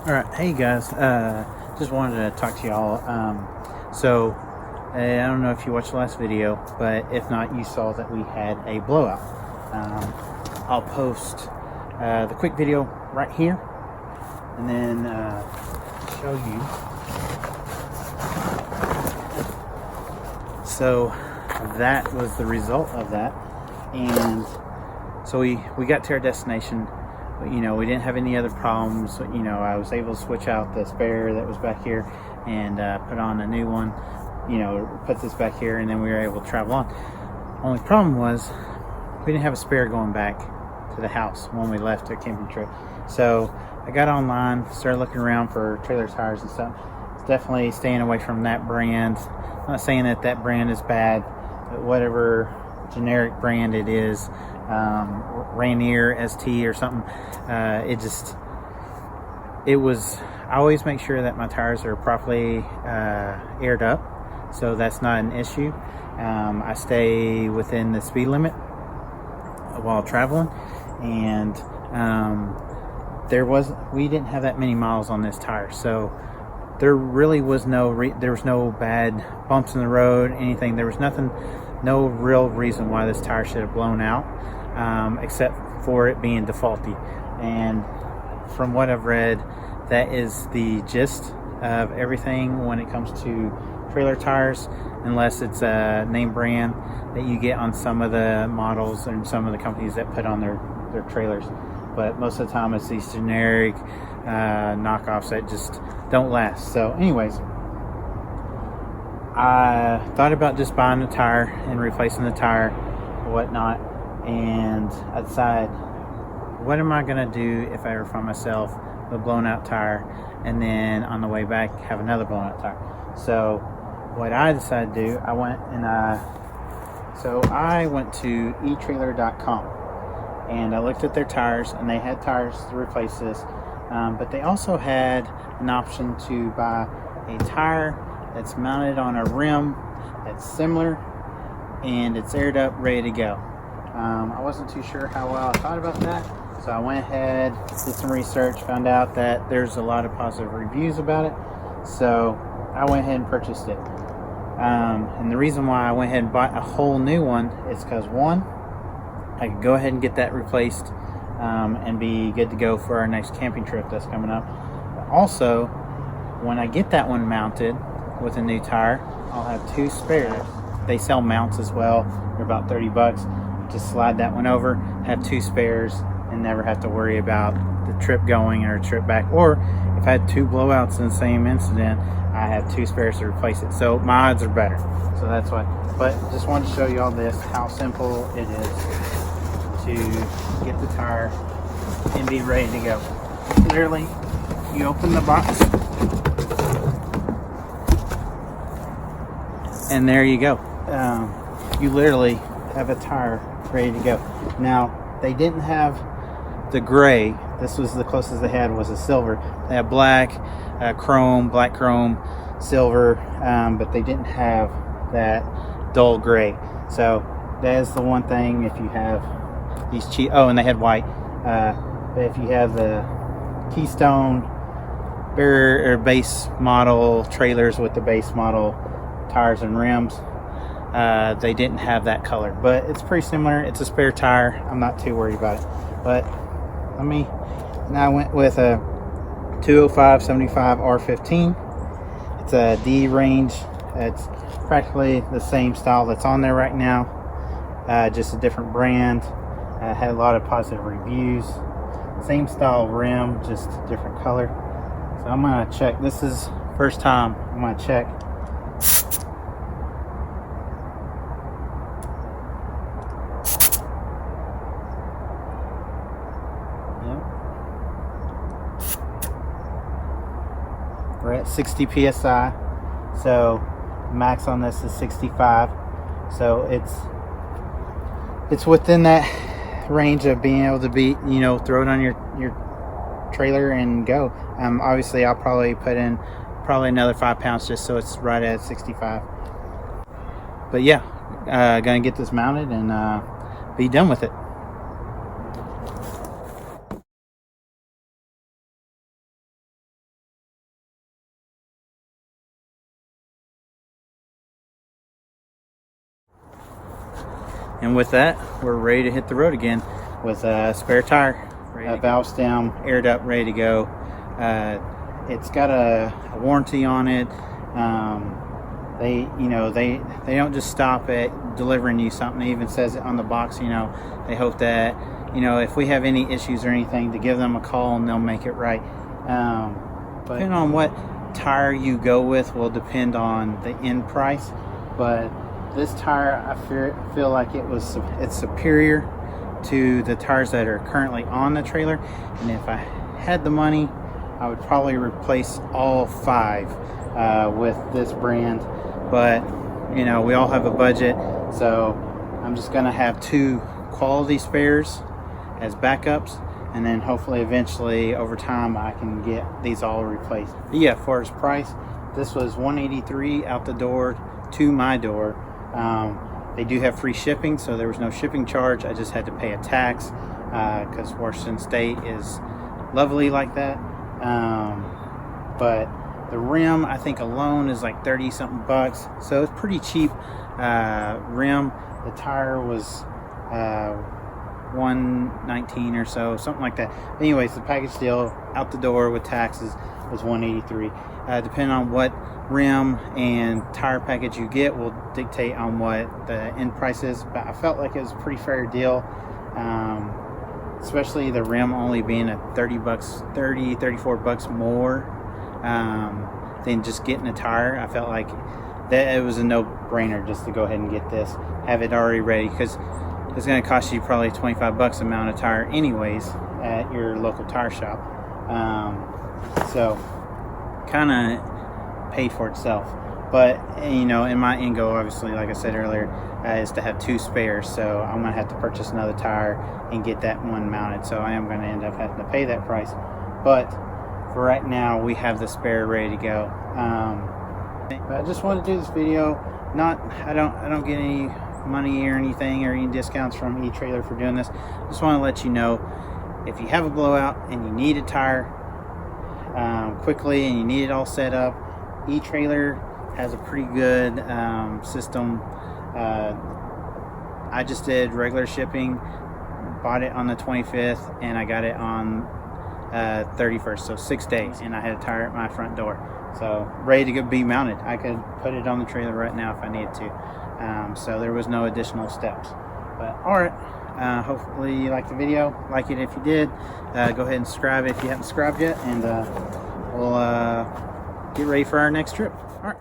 All right, hey guys. Just wanted to talk to y'all. I don't know if you watched the last video, but if not, you saw that we had a blowout. I'll post the quick video right here, and then show you. So that was the result of that, and so we got to our destination. You know, we didn't have any other problems. You know, I was able to switch out the spare that was back here and put on a new one. You know, put this back here, and then we were able to travel on. Only problem was we didn't have a spare going back to the house when we left our camping trip. So I got online, started looking around for trailer tires and stuff. Definitely staying away from that brand. I'm not saying that that brand is bad, but whatever generic brand it is, Rainier ST or something, I always make sure that my tires are properly aired up, so that's not an issue. I stay within the speed limit while traveling, and we didn't have that many miles on this tire, so there really was no bad bumps in the road, anything. There was no real reason why this tire should have blown out, except for it being defaulty. And from what I've read, that is the gist of everything when it comes to trailer tires, unless it's a name brand that you get on some of the models and some of the companies that put on their trailers. But most of the time it's these generic knockoffs that just don't last. So anyways, I thought about just buying a tire and replacing the tire or whatnot, and I decided, what am I gonna do if I ever find myself with a blown out tire, and then on the way back have another blown out tire? So what I decided to do, I went to etrailer.com, and I looked at their tires, and they had tires to replace this, but they also had an option to buy a tire that's mounted on a rim that's similar, and it's aired up, ready to go. I wasn't too sure how well I thought about that, so I went ahead, did some research, found out that there's a lot of positive reviews about it, so I went ahead and purchased it. And the reason why I went ahead and bought a whole new one is because, one, I could go ahead and get that replaced and be good to go for our next camping trip that's coming up. But also, when I get that one mounted with a new tire, I'll have two spares. They sell mounts as well. They're about $30. Just slide that one over, have two spares, and never have to worry about the trip going or trip back. Or if I had two blowouts in the same incident, I have two spares to replace it. So my odds are better. So that's why. But just wanted to show you all this, how simple it is to get the tire and be ready to go. Literally, you open the box, and there you go. You literally have a tire ready to go. Now, they didn't have the gray. This was the closest they had, was a silver. They had black chrome, silver, but they didn't have that dull gray. So that is the one thing. If you have these cheap, and they had white. But if you have the Keystone base model trailers with the base model tires and rims, they didn't have that color, but it's pretty similar. It's a spare tire. I'm not too worried about it. But I went with a 205/75 R15. It's a D range. It's practically the same style that's on there right now, just a different brand. Had a lot of positive reviews. Same style rim, just different color. So I'm gonna check. This is first time I'm gonna check. We're at 60 psi, so max on this is 65, so it's within that range of being able to be, throw it on your trailer and go. Obviously I'll probably put in another 5 pounds just so it's right at 65. But yeah, gonna get this mounted and be done with it. And with that, we're ready to hit the road again with a spare tire, valves down, aired up, ready to go. It's got a warranty on it. They don't just stop at delivering you something. It even says it on the box. They hope that if we have any issues or anything, to give them a call and they'll make it right. But depending on what tire you go with will depend on the end price. But this tire, I feel like it's superior to the tires that are currently on the trailer. And if I had the money, I would probably replace all 5 with this brand. But we all have a budget, so I'm just gonna have 2 quality spares as backups, and then hopefully eventually over time I can get these all replaced. But yeah, for its price, this was $183 out the door to my door. They do have free shipping, so there was no shipping charge. I just had to pay a tax because Washington State is lovely like that. But the rim, I think alone is like 30 something bucks, so it's pretty cheap rim. The tire was $119 or so, something like that. Anyways, the package deal out the door with taxes was $183. Depending on what rim and tire package you get will dictate on what the end price is, but I felt like it was a pretty fair deal, especially the rim only being at 34 bucks more than just getting a tire. I felt like that it was a no-brainer just to go ahead and get this, have it already ready, because it's going to cost you probably 25 bucks a mount of tire anyways at your local tire shop. So kind of paid for itself. But in my end goal, obviously, like I said earlier, is to have 2 spares, so I'm gonna have to purchase another tire and get that one mounted, so I am going to end up having to pay that price. But for right now, we have the spare ready to go. But I just want to do this video. I don't get any money or anything or any discounts from eTrailer for doing this. Just want to let you know, if you have a blowout and you need a tire quickly and you need it all set up, eTrailer has a pretty good system. I just did regular shipping, bought it on the 25th, and I got it on 31st, so 6 days, and I had a tire at my front door, so ready to be mounted. I could put it on the trailer right now if I needed to. So there was no additional steps. But alright, hopefully you liked the video. Like it if you did. Go ahead and subscribe if you haven't subscribed yet, and we'll get ready for our next trip. Alright.